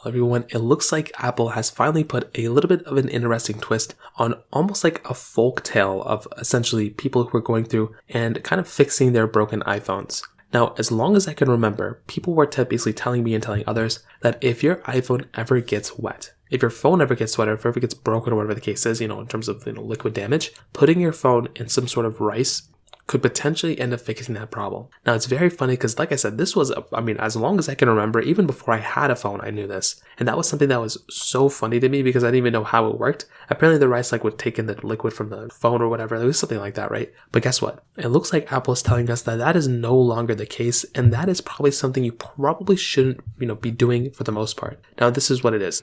Everyone, it looks like Apple has finally put a little bit of an interesting twist on almost like a folk tale of essentially people who are going through and kind of fixing their broken iPhones. Now, as long as I can remember, people were basically telling me and telling others that if your iPhone ever gets wet, if your phone ever gets wet, or if it ever gets broken or whatever the case is, in terms of liquid damage, putting your phone in some sort of rice could potentially end up fixing that problem. Now, it's very funny because, like I said, this was, as long as I can remember, even before I had a phone, I knew this. And that was something that was so funny to me because I didn't even know how it worked. Apparently, the rice would take in the liquid from the phone or whatever. It was something like that, right? But guess what? It looks like Apple is telling us that that is no longer the case, and that is probably something you probably shouldn't, be doing for the most part. Now, this is what it is.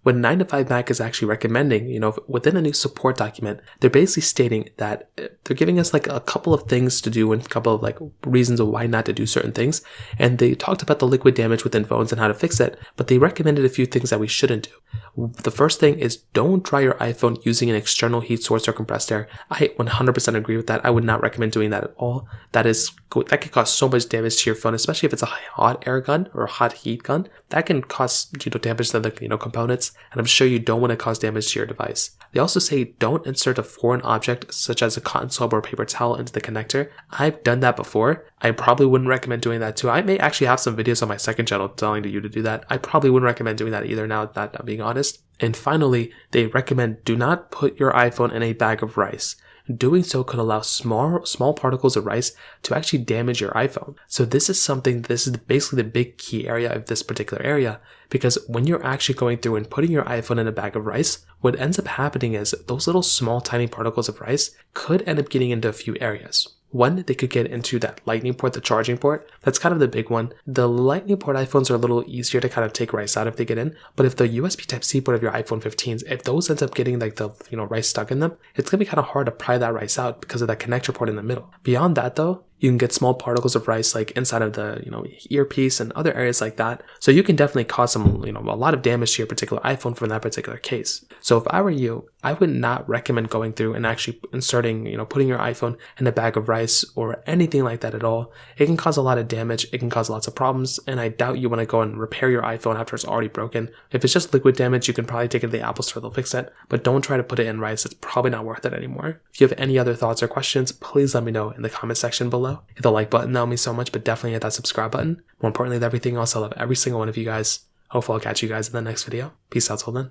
What 9to5Mac is actually recommending, within a new support document, they're basically stating that they're giving us like a couple of things to do and a couple of like reasons of why not to do certain things. And they talked about the liquid damage within phones and how to fix it, but they recommended a few things that we shouldn't do. The first thing is don't dry your iPhone using an external heat source or compressed air. I 100% agree with that. I would not recommend doing that at all. That could cause so much damage to your phone, especially if it's a hot air gun or a hot heat gun. That can cause damage to the components. And I'm sure you don't want to cause damage to your device. They also say don't insert a foreign object such as a cotton swab or a paper towel into the connector. I've done that before. I probably wouldn't recommend doing that too. I may actually have some videos on my second channel telling you to do that. I probably wouldn't recommend doing that either now that I'm being honest. And finally, they recommend do not put your iPhone in a bag of rice. Doing so could allow small particles of rice to actually damage your iPhone. So this is basically the big key area of this particular area, because when you're actually going through and putting your iPhone in a bag of rice, what ends up happening is those little small tiny particles of rice could end up getting into a few areas. One, they could get into that lightning port, the charging port. That's kind of the big one. The lightning port iPhones are a little easier to kind of take rice out if they get in. But if the USB Type-C port of your iPhone 15s, if those ends up getting like the rice stuck in them, it's going to be kind of hard to pry that rice out because of that connector port in the middle. Beyond that though, you can get small particles of rice like inside of the earpiece and other areas like that. So you can definitely cause some a lot of damage to your particular iPhone from that particular case. So if I were you, I would not recommend going through and actually inserting putting your iPhone in a bag of rice or anything like that at all. It can cause a lot of damage. It can cause lots of problems, and I doubt you want to go and repair your iPhone after it's already broken. If it's just liquid damage, you can probably take it to the Apple Store. They'll fix it, but don't try to put it in rice. It's probably not worth it anymore. If you have any other thoughts or questions, please let me know in the comment section below. Hit the like button, that would mean so much, but definitely hit that subscribe button. More importantly than everything else, I love every single one of you guys. Hopefully I'll catch you guys in the next video. Peace out till then.